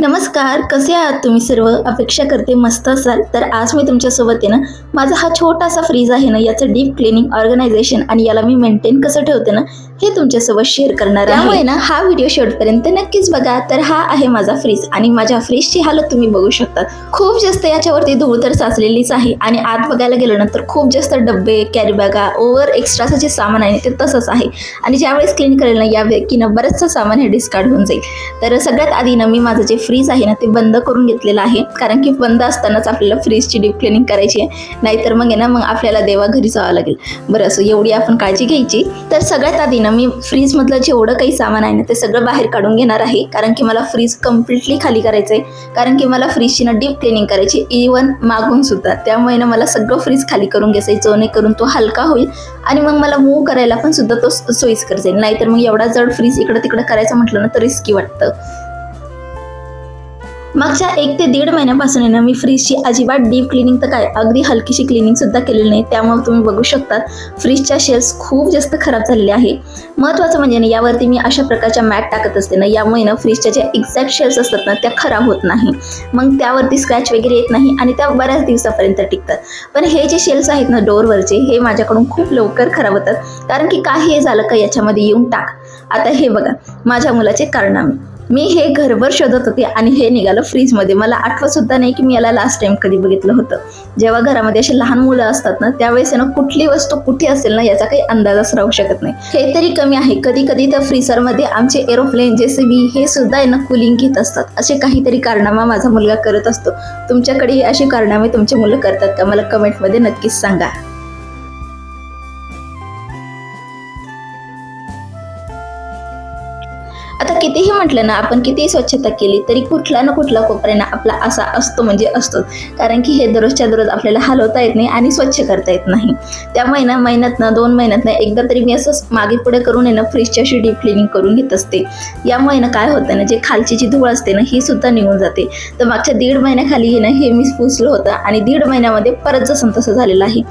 नमस्कार, कसे आहात तुम्ही सर्व? अपेक्षा करते मस्त असाल. तर आज मी तुमच्यासोबत आहे ना, माझा हा छोटासा फ्रीज आहे ना, याचं डीप क्लिनिंग, ऑर्गनायझेशन आणि याला मी मेंटेन कसं ठेवते ना, हे तुमच्यासोबत शेअर करणार आहे. त्यामुळे ना हा व्हिडिओ शेवटपर्यंत नक्कीच बघा. तर हा आहे माझा फ्रीज आणि माझ्या फ्रीजची हालत तुम्ही बघू शकता. खूप जास्त याच्यावरती धूळ तर साचलेलीच आहे आणि आत बघायला गेलं ना तर खूप जास्त डब्बे, कॅरी बॅगा, ओव्हर एक्स्ट्राचं जे सामान आहे ते तसंच आहे. आणि ज्यावेळेस क्लीन करेल ना यापैकी ना बरंचसं सामान हे डिस्कार्ड होऊन जाईल. तर सगळ्यात आधी ना मी माझं जे फ्रीज आहे ना ते बंद करून घेतलेलं आहे, कारण की बंद असतानाच आपल्याला फ्रीजची डीप क्लिनिंग करायची आहे, नाहीतर मग आहे ना मग आपल्याला देवा घरी जावं लागेल. बरं, असं एवढी आपण काळजी घ्यायची. तर सगळ्यात आधी ना मी फ्रीजमधलं जेवढं काही सामान आहे ना ते सगळं बाहेर काढून घेणार आहे, कारण की मला फ्रीज कम्प्लिटली खाली करायचं आहे, कारण की मला फ्रीजची ना डीप क्लिनिंग करायची, इवन मागून सुद्धा. त्यामुळे ना मला सगळं फ्रीज खाली करून घ्यायचं, जेणेकरून तो हलका होईल आणि मग मला मूव्ह करायला पण सुद्धा तो सोयीस्कर जाईल. नाहीतर मग एवढा जड फ्रीज इकडं तिकडं करायचं म्हटलं ना तर रिस्की वाटतं. मागच्या 1 ते 1.5 महिन्यापासून ना मी फ्रीजची अजिबात डीप क्लिनिंग तर काय अगदी हलकीशी क्लिनिंग सुद्धा केलेली नाही. त्यामुळे तुम्ही बघू शकता फ्रीजच्या शेल्स खूप जास्त खराब झालेले आहे. महत्त्वाचं म्हणजे ना यावरती मी अशा प्रकारच्या मॅट टाकत असते ना, यामुळे ना फ्रीजच्या ज्या एक्झॅक्ट शेल्स असतात ना त्या खराब होत नाही, मग त्यावरती स्क्रॅच वगैरे येत नाही आणि त्या बऱ्याच दिवसापर्यंत टिकतात. पण हे जे शेल्स आहेत ना डोअरवरचे, हे माझ्याकडून खूप लवकर खराब होतात, कारण की काही झालं का याच्यामध्ये येऊन टाक. आता हे बघा माझ्या मुलाचे कारनामे. मी हे घरभर शोधत होते आणि हे निघालं फ्रीजमध्ये. मला आठवत सुद्धा नाही की मी याला लास्ट टाइम कधी बघितलं होतं. जेव्हा घरामध्ये अशी लहान मुलं असतात ना त्यावेळेस ना कुठली वस्तू कुठे असेल ना याचा काही अंदाजच राहू शकत नाही. हे तरी कमी आहे, कधी कधी तर फ्रीझरमध्ये आमचे एरोप्लेन, जेसीबी हे सुद्धा आहे ना कूलिंग घेत असतात. असे काहीतरी कारनामा माझा मुलगा करत असतो. तुमच्याकडे अशी कारनामे तुमचे मुलं करतात का? मला कमेंटमध्ये नक्कीच सांगा. आता कितीही म्हटलं ना, आपण कितीही स्वच्छता केली तरी कुठला ना कुठला कोपरा ना आपला असा असतो म्हणजे असतो, कारण की हे दररोजच्या दररोज आपल्याला हलवता येत नाही आणि स्वच्छ करता येत नाही. त्यामुळे ना महिन्यातनं 2 महिन्यातनं एकदा तरी मी असंच मागे पुढे करून आहे ना फ्रीजची अशी डीप क्लिनिंग करून घेत असते. यामुळे ना काय होतं ना, जे खालची जी धूळ असते ना ही सुद्धा निघून जाते. तर मागच्या 1.5 महिन्याखाली ना हे मी पुसलं होतं आणि 1.5 महिन्यामध्ये परत जसं तसं झालेलं आहे.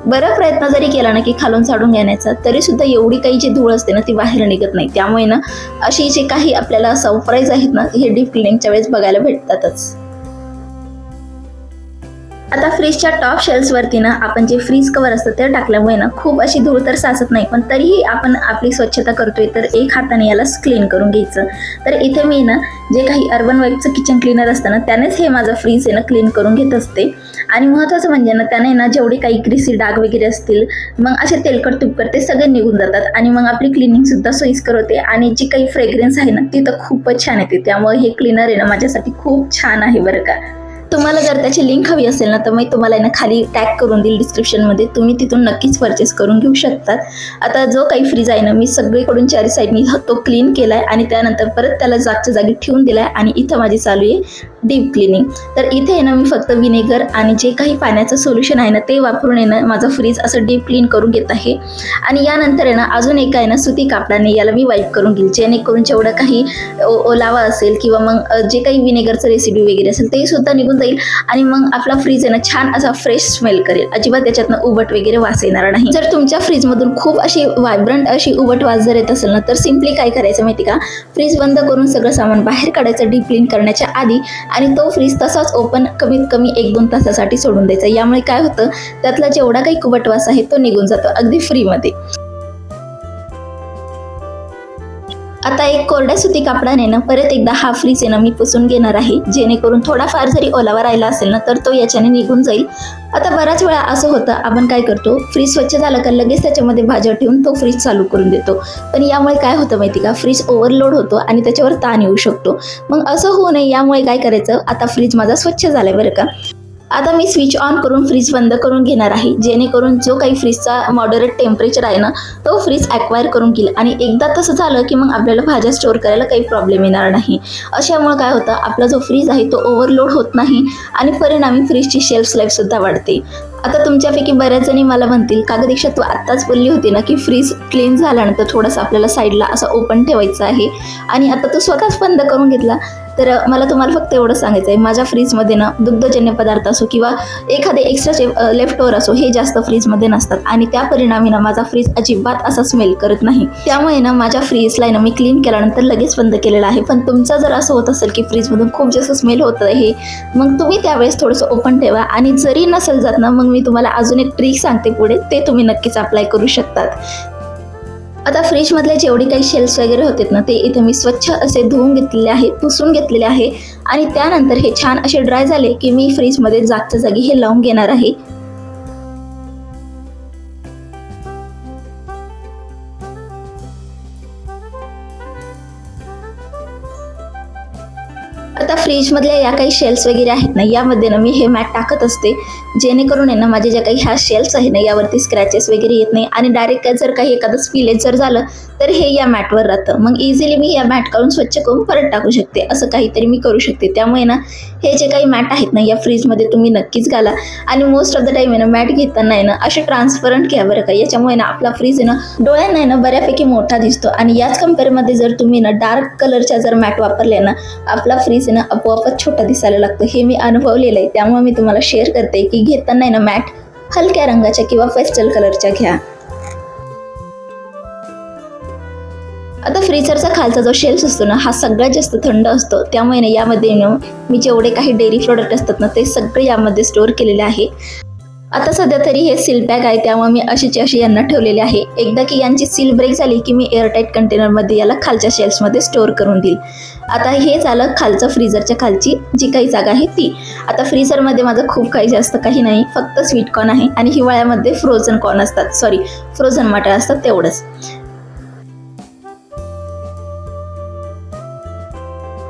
बरा प्रयत्न जरी केला ना की खालून साडून घेण्याचा, तरी सुद्धा एवढी काही जी धूळ असते ना ती बाहेर निघत नाही. त्यामुळे ना अशी जे काही आपल्याला सरप्राईज आहेत ना हे डीप क्लिनिंगच्या वेळेस बघायला भेटतातच. आता फ्रीजच्या टॉप शेल्सवरती ना आपण जे फ्रीज कव्हर असतं ते टाकल्यामुळे ना खूप अशी धूळ तर साचत नाही, पण तरीही आपण आपली स्वच्छता करतोय तर एक हाताने याला क्लीन करून घ्यायचं. तर इथे मी ना जे काही अर्बन वाईपचं किचन क्लीनर असतं ना त्यानेच हे माझं फ्रीज आहे ना क्लीन करून घेत असते. आणि महत्त्वाचं म्हणजे ना त्याने ना जेवढे काही ग्रीसी डाग वगैरे असतील, मग असे तेलकट तुपकट ते सगळे निघून जातात आणि मग आपली क्लिनिंग सुद्धा सोयीस्कर होते. आणि जी काही फ्रेग्रन्स आहे ना ती तर खूपच छान येते. त्यामुळे हे क्लीनर आहे ना माझ्यासाठी खूप छान आहे बरं का. तुम्हाला जर त्याची लिंक हवी असेल ना तर मी तुम्हाला ना खाली टॅग करून देईल डिस्क्रिप्शनमध्ये, तुम्ही तिथून नक्कीच परचेस करून घेऊ शकतात. आता जो काही फ्रीज आहे ना मी सगळीकडून 4 साईडनी तो क्लीन केला आहे आणि त्यानंतर परत त्याला जागच्या जागी ठेवून दिला आहे आणि इथं माझी चालू आहे डीप क्लिनिंग. तर इथे आहे ना मी फक्त विनेगर आणि जे काही पाण्याचं सोल्युशन आहे ना ते वापरून आहे ना माझं फ्रीज असं डीप क्लीन करून घेत आहे. आणि यानंतर आहे ना अजून एक आहे ना सुती कापडाने याला मी वाईप करून घेईल, जेणेकरून जेवढं काही ओलावा असेल किंवा मग जे काही विनेगरचं रेसिड्यू वगैरे असेल ते सुद्धा निघून जाईल आणि मग आपला फ्रीज आहे ना छान असा फ्रेश स्मेल करेल. अजिबात त्याच्यातनं उबट वगैरे वास येणार नाही. जर तुमच्या फ्रीजमधून खूप अशी व्हायब्रंट अशी उबट वास जर येत असेल ना तर सिम्पली काय करायचं माहिती का, फ्रीज बंद करून सगळं सामान बाहेर काढायचं डीप क्लीन करण्याच्या आधी आणि तो फ्रीज तसाच ओपन कमीत कमी 1-2 तासासाठी सोडून द्यायचा. यामुळे काय होतं, त्यातला जेवढा काही कुबट वास आहे तो निघून जातो अगदी फ्रीमध्ये. आता एक कोरड्या सुती कापडाने ना परत एकदा हा फ्रीज आहे ना मी पुसून घेणार आहे, जेणेकरून थोडाफार जरी ओलावा राहिला असेल ना तर तो याच्याने निघून जाईल. आता बऱ्याच वेळा असं होतं, आपण काय करतो, फ्रीज स्वच्छ झालं का लगेच त्याच्यामध्ये भाज्या ठेवून तो फ्रीज चालू करून देतो. पण यामुळे काय होतं माहिती का, फ्रीज ओव्हरलोड होतो आणि त्याच्यावर ताण येऊ शकतो. मग असं होऊ नये यामुळे काय करायचं, आता फ्रीज माझा स्वच्छ झालाय बरं का. आता मी स्विच ऑन करून फ्रीज बंद करून घेणार आहे, जेणेकरून जो काही फ्रीजचा मॉडरेट टेम्परेचर आहे ना तो फ्रीज ॲक्वायर करून घेईल. आणि एकदा तसं झालं की मग आपल्याला भाज्या स्टोअर करायला काही प्रॉब्लेम येणार नाही. अशामुळे काय होतं, आपला जो फ्रीज आहे तो ओव्हरलोड होत नाही आणि परिणामी फ्रीजची शेल्फ लाईफ सुद्धा वाढते. आता तुमच्यापैकी बऱ्याच जणी मला म्हणतील, का ग दीक्षा तू आत्ताच बोलली होती ना की फ्रीज क्लीन झाल्यानंतर थोडंसं आपल्याला साईडला असं ओपन ठेवायचं आहे आणि आता तू स्वतःच बंद करून घेतला. तर मला तुम्हाला फक्त एवढं सांगायचं आहे, माझ्या फ्रीजमध्ये ना दुग्धजन्य पदार्थ असो किंवा एखादे एक्स्ट्राचे लेफ्ट ओव्हर असो, हे जास्त फ्रीजमध्ये नसतात आणि त्या परिणामी ना माझा फ्रीज अजिबात असा स्मेल करत नाही. त्यामुळे ना माझ्या फ्रीजला ना मी क्लीन केल्यानंतर लगेच बंद केलेला आहे. पण तुमचं जर असं होत असेल की फ्रीजमधून खूप जास्त स्मेल होत आहे, मग तुम्ही त्यावेळेस थोडंसं ओपन ठेवा आणि जरी नसेल जात ना, मग मी तुम्हाला अजून एक ट्रिक सांगते पुढे, ते तुम्ही नक्कीच अप्लाय करू शकतात. आता फ्रीजमधले जेवढे काही शेल्स वगैरे होते ना, ते इथे मी स्वच्छ असे धुवून घेतलेले आहे, पुसून घेतलेले आहे आणि त्यानंतर हे छान असे ड्राय झाले की मी फ्रीजमध्ये जागच्या जागी हे लावून घेणार आहे. आता फ्रीजमधल्या या काही शेल्स वगैरे आहेत ना, यामध्ये ना मी हे मॅट टाकत असते, जेणेकरून आहे ना माझे ज्या काही ह्या शेल्स आहे ना, यावरती स्क्रॅचेस वगैरे येत नाही आणि डायरेक्ट जर काही एखादं स्पिलेज जर झालं तर हे या मॅटवर राहतं. मग इझिली मी या मॅट काढून स्वच्छ करून परत टाकू शकते, असं काहीतरी मी करू शकते. त्यामुळे ना हे जे काही मॅट आहेत ना, या फ्रीजमध्ये तुम्ही नक्कीच घाला आणि मोस्ट ऑफ द टाईम आहे ना मॅट घेताना आहे ना असे ट्रान्सपरंट घ्या बरं का. याच्यामुळे ना आपला फ्रीज आहे ना डोळ्यांना आहे ना बऱ्यापैकी मोठा दिसतो आणि याच कम्पेअरमध्ये जर तुम्ही ना डार्क कलरच्या जर मॅट वापरले ना, आपला फ्रीज आहे ना आपोआपच छोटा दिसायला लागतो. हे मी अनुभवलेलं आहे, त्यामुळे मी तुम्हाला शेअर करते की घेताना आहे ना मॅट हलक्या रंगाच्या किंवा पेस्टल कलरच्या घ्या. आता फ्रीजरचा खालचा जो शेल्स असतो ना, हा सगळ्यात जास्त थंड असतो. त्यामुळे ना यामध्ये मी जेवढे काही डेअरी प्रोडक्ट असतात ना, ते सगळे यामध्ये स्टोअर केलेले आहे. आता सध्या तरी हे सील पॅक आहे, त्यामुळे मी अशीची अशी यांना ठेवलेली आहे. एकदा की यांची सील ब्रेक झाली की मी एअरटाईट कंटेनरमध्ये याला खालच्या शेल्समध्ये स्टोअर करून देईल. आता हे झालं खालचं फ्रीजरच्या खालची जी काही जागा आहे ती. आता फ्रीजरमध्ये माझं खूप काही जास्त काही नाही, फक्त स्वीट कॉर्न आहे आणि हिवाळ्यामध्ये फ्रोझन कॉर्न असतात, फ्रोझन मटार असतात तेवढंच.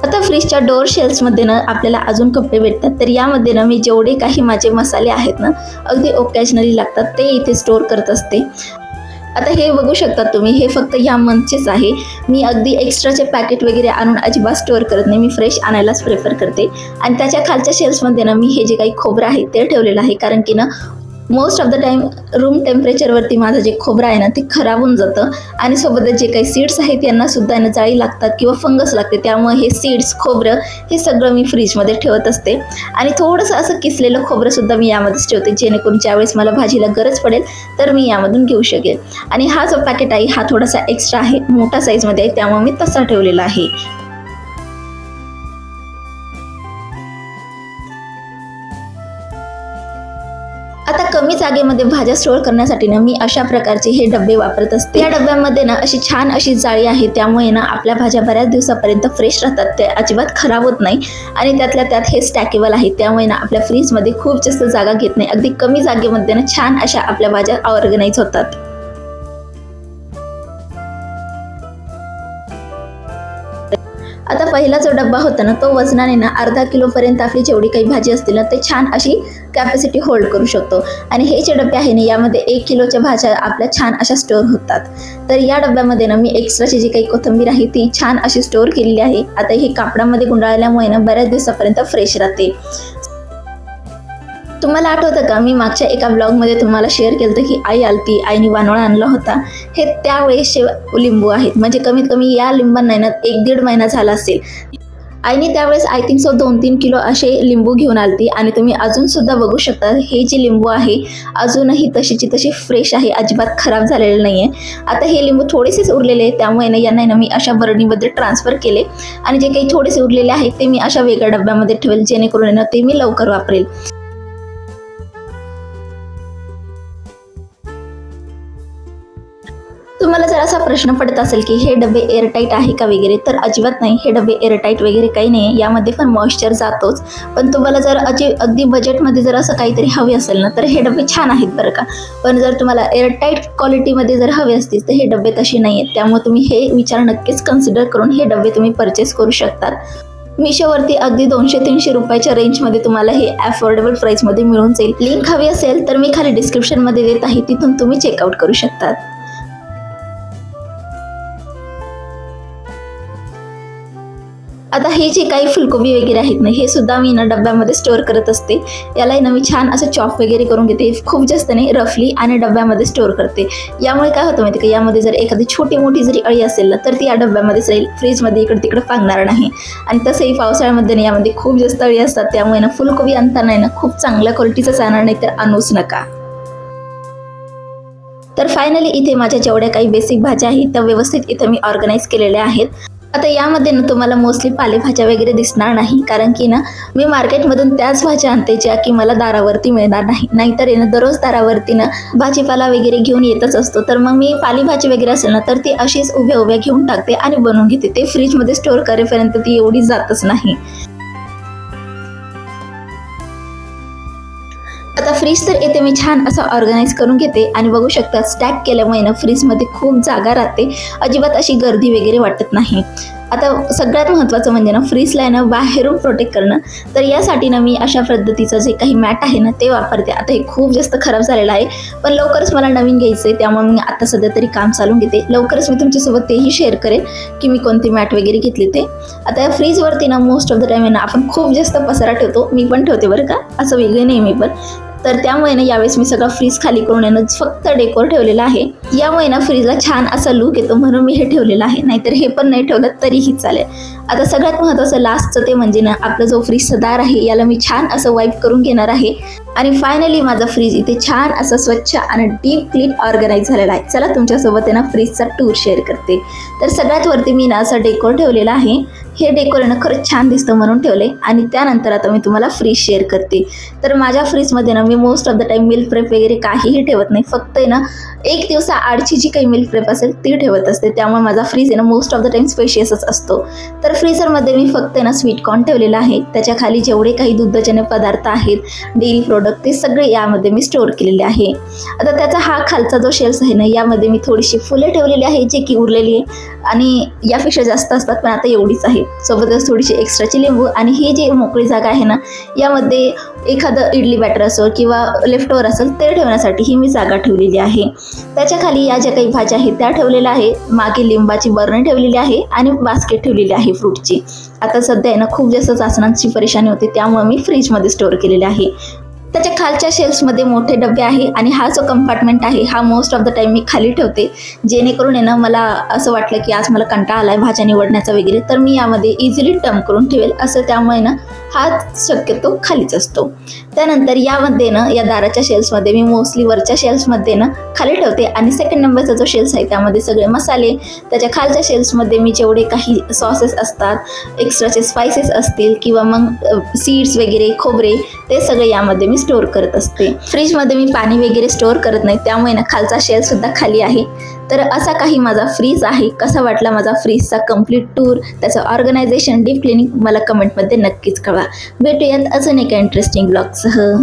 आता फ्रीजच्या डोअर शेल्समध्ये ना आपल्याला अजून कपडे भेटतात. तर यामध्ये ना मी जेवढे काही माझे मसाले आहेत ना, अगदी ओकेजनली लागतात, ते इथे स्टोअर करत असते. आता हे बघू शकता तुम्ही, हे फक्त ह्या मंथचेच आहे. मी अगदी एक्स्ट्राचे पॅकेट वगैरे आणून अजिबात स्टोअर करत नाही, मी फ्रेश आणायलाच प्रेफर करते. आणि त्याच्या खालच्या शेल्समध्ये ना मी हे जे काही खोबरं आहे ते ठेवलेलं आहे, कारण की ना most of the time room टेम्परेचरवरती माझं जे खोबरं आहे ना ते खराब होऊन जातं आणि सोबतच जे काही सीड्स आहेत यांना सुद्धा ना जाळी लागतात किंवा फंगस लागते. त्यामुळे हे सीड्स, खोबरं हे सगळं मी फ्रीजमध्ये ठेवत असते आणि थोडंसं असं किसलेलं खोबरंसुद्धा मी यामध्येच ठेवते, जेणेकरून ज्यावेळेस मला भाजीला गरज पडेल तर मी यामधून घेऊ शकेल. आणि हा जो पॅकेट आहे हा थोडासा एक्स्ट्रा आहे, मोठा साईजमध्ये आहे, त्यामुळे मी तसा ठेवलेला आहे. आता कमी जागेमध्ये भाज्या स्टोअर करण्यासाठी ना मी अशा प्रकारचे हे डबे वापरत असते. या डब्यामध्ये ना अशी छान अशी जाळी आहे, त्यामुळे ना आपल्या भाज्या बऱ्याच दिवसापर्यंत फ्रेश राहतात, ते अजिबात खराब होत नाही आणि त्यातल्या त्यात हे स्टॅकेबल आहे. त्यामुळे ना आपल्या फ्रीजमध्ये खूप जास्त जागा घेत नाही, अगदी कमी जागेमध्ये ना छान अशा आपल्या भाज्या ऑर्गनाइज होतात. आता पहिला जो डब्बा होता ना, तो वजनाने ना अर्धा किलोपर्यंत आपली जेवढी काही भाजी असतील ना, ते छान अशी कॅपॅसिटी होल्ड करू शकतो. आणि हे जे डबे आहे ना, यामध्ये 1 किलोच्या भाज्या आपल्या छान अशा स्टोअर होतात. तर या डब्यामध्ये ना मी एक्स्ट्राची जी काही कोथिंबीर आहे ती छान अशी स्टोअर केलेली आहे. आता हे कापडामध्ये गुंडाळल्यामुळे ना बऱ्याच दिवसापर्यंत फ्रेश राहते. तुम्हाला आठवतं का, मी मागच्या एका ब्लॉगमध्ये तुम्हाला शेअर केलं होतं की आई आलती, आईने वानोळा आणला होता. हे त्यावेळेसचे लिंबू आहेत, म्हणजे कमीत कमी या लिंबांना ना 1-1.5 महिना झाला असेल. आईने त्यावेळेस आय थिंक सो 2-3 किलो असे लिंबू घेऊन आलती आणि तुम्ही अजूनसुद्धा बघू शकता, हे जे लिंबू आहे अजूनही तशीची तशी फ्रेश आहे, अजिबात खराब झालेलं नाही आहे. आता हे लिंबू थोडेसेच उरलेले आहेत, त्यामुळे ना यांना ना मी अशा बरणीमध्ये ट्रान्सफर केले आणि जे काही थोडेसे उरलेले आहेत ते मी अशा वेगळ्या डब्यामध्ये ठेवेल, जेणेकरून ना ते मी लवकर वापरेल. तुम्हाला जर असा प्रश्न पडत असेल की हे डबे एअरटाईट आहे का वगैरे, तर अजिबात नाही, हे डबे एअरटाईट वगैरे काही नाही आहे. यामध्ये पण मॉइश्चर जातोच. पण तुम्हाला जर अगदी बजेटमध्ये जर असं काहीतरी हवे असेल ना, तर हे डबे छान आहेत बरं का. पण जर तुम्हाला एअरटाईट क्वालिटीमध्ये जर हवे असतील तर हे डबे तसे नाही आहेत. त्यामुळे तुम्ही हे विचार नक्कीच कन्सिडर करून हे डबे तुम्ही परचेस करू शकतात. मिशोवरती अगदी 200-300 रुपयाच्या रेंजमध्ये तुम्हाला हे अफोर्डेबल प्राईसमध्ये मिळून जाईल. लिंक हवी असेल तर मी खाली डिस्क्रिप्शनमध्ये देत आहे, तिथून तुम्ही चेकआउट करू शकतात. आता हे जे काही फुलकोबी वगैरे आहेत ना, हे सुद्धा मी ना डब्यामध्ये स्टोअर करत असते. याला ना मी छान असं चॉप वगैरे करून घेते, खूप जास्त नाही, रफली, आणि डब्यामध्ये स्टोअर करते. यामुळे काय होतं माहिती का, यामध्ये जर एखादी छोटी मोठी जरी अळी असेल ना, तर ती या डब्यामध्येच राहील, फ्रीजमध्ये इकडे तिकडे पांगणार नाही. आणि तसंही पावसाळ्यामध्ये ना यामध्ये खूप जास्त अळी असतात, त्यामुळे ना फुलकोबी आणताना ना खूप चांगल्या क्वालिटीचंच आणा, नाही तर आणूच नका. तर फायनली इथे माझ्या जेवढ्या काही बेसिक भाज्या आहेत त्या व्यवस्थित इथे मी ऑर्गनाईज केलेल्या आहेत. आता यामध्ये ना तुम्हाला मोस्टली पालेभाज्या वगैरे दिसणार नाही, कारण की ना मी मार्केटमधून त्याच भाज्या आणते ज्या की मला दारावरती मिळणार नाही. नाहीतर आहे ना दररोज दारावरती ना भाजीपाला वगैरे घेऊन येतच असतो, तर मग मी पालेभाजी वगैरे असेल ना तर ती अशीच उभ्या उभ्या घेऊन टाकते आणि बनवून घेते. ते फ्रीजमध्ये स्टोअर करेपर्यंत ती एवढी जातच नाही. आता फ्रीज तर येथे मी छान असं ऑर्गनाईज करून घेते आणि बघू शकता स्टॅक केल्यामुळे ना फ्रीजमध्ये खूप जागा राहते, अजिबात अशी गर्दी वगैरे वाटत नाही. आता सगळ्यात महत्त्वाचं म्हणजे ना फ्रीजला आहे ना बाहेरून प्रोटेक्ट करणं, तर यासाठी ना मी अशा पद्धतीचं जे काही मॅट आहे ना ते वापरते. आता हे खूप जास्त खराब झालेलं आहे, पण लवकरच मला नवीन घ्यायचं आहे, त्यामुळे मी आता सध्या तरी काम चालून घेते. लवकरच मी तुमच्यासोबत तेही शेअर करेन की मी कोणती मॅट वगैरे घेतली ते. आता या फ्रीजवरती ना मोस्ट ऑफ द टाईम आहे ना आपण खूप जास्त पसारा ठेवतो, मी पण ठेवते बरं का, असं वेगळं नाही मी पण. तर त्यामुळे ना यावेळेस मी सगळं फ्रीज खाली करून येणं फक्त डेकोर ठेवलेला आहे. यामुळे ना फ्रीजला छान असा लुक येतो, म्हणून मी हे ठेवलेलं आहे, नाहीतर हे पण नाही ठेवलं तरीही चालेल. आता सगळ्यात महत्त्वाचं लास्टचं ते म्हणजे ना आपला जो फ्रीजचा दार आहे याला मी छान असं वाईप करून घेणार आहे. आणि फायनली माझा फ्रीज इथे छान असं स्वच्छ आणि डीप क्लीन ऑर्गनाईज झालेला आहे. चला तुमच्यासोबत आहे ना फ्रीजचा टूर शेअर करते. तर सगळ्यात वरती मी ना असं डेकोर ठेवलेलं आहे. हे डेकोर ना खरंच छान दिसतं म्हणून ठेवले. आणि त्यानंतर आता मी तुम्हाला फ्रीज शेअर करते. तर माझ्या फ्रीजमध्ये ना मी most of the time milk prep वगैरे काहीही ठेवत नाही, फक्त आहे ना एक दिवसाआडची जी काही मिल्क प्रेप असेल ती ठेवत असते. त्यामुळे माझा फ्रीज आहे ना मोस्ट ऑफ द टाईम स्पेशियसच असतो. तर फ्रीझरमध्ये मी फक्त आहे ना स्वीट कॉर्न ठेवलेला आहे, त्याच्या खाली जेवढे काही दुग्धजन्य पदार्थ आहेत, डेअरी प्रोडक्ट, ते सगळे यामध्ये मी स्टोअर केलेले आहे. आता त्याचा हा खालचा जो शेल्फ आहे ना यामध्ये मी थोडीशी फुले ठेवलेली आहे जे की उरलेली आहे, आणि यापेक्षा जास्त असतात पण आता एवढीच आहे. सोबतच थोडीशी एक्स्ट्राची लिंबू, आणि ही जी मोकळी जागा आहे ना यामध्ये एखादं इडली बॅटर असो किंवा लेफ्ट ओव्हर असेल ते ठेवण्यासाठी ही मी जागा ठेवलेली आहे. त्याच्या खाली या ज्या काही भाज्या आहेत त्या ठेवलेल्या आहे, मागे लिंबाची बरणी ठेवलेली आहे आणि बास्केट ठेवलेली आहे फ्रूटची. आता सध्या आहे ना खूप जास्त चाचण्यांची परेशानी होती, त्यामुळे मी फ्रीजमध्ये स्टोअर केलेले आहे. त्याच्या खालच्या शेल्फ्समध्ये मोठे डबे आहे, आणि हा जो कंपार्टमेंट आहे हा मोस्ट ऑफ द टाईम मी खाली ठेवते, जेणेकरून आहे ना मला असं वाटलं की आज मला कंटाळा आला आहे भाज्या निवडण्याचा वगैरे, तर मी यामध्ये इझिली डंप करून ठेवेल असं, त्यामुळे ना हा शक्यतो खालीच असतो. त्यानंतर यामध्ये ना या दाराच्या शेल्फ्समध्ये मी मोस्टली वरच्या शेल्फ्समध्ये ना खाली ठेवते, आणि सेकंड नंबरचा जो शेल्फ आहे त्यामध्ये सगळे मसाले, त्याच्या खालच्या शेल्फ्समध्ये मी जेवढे काही सॉसेस असतात, एक्स्ट्राचे स्पायसेस असतील किंवा मग सीड्स वगैरे, खोबरे, ते सगळे यामध्ये मी स्टोअर करत असते. फ्रीजमध्ये मी पाणी वगैरे स्टोअर करत नाही, त्यामुळे ना खालचा शेल्फ सुद्धा खाली आहे. तर असा काही माझा फ्रीज आहे. कसा वाटला माझा फ्रीजचा कम्प्लीट टूर, त्याचं ऑर्गनायझेशन, डीप क्लिनिंग, मला कमेंटमध्ये नक्कीच कळवा. भेटूयात अजून एका इंटरेस्टिंग ब्लॉगसह.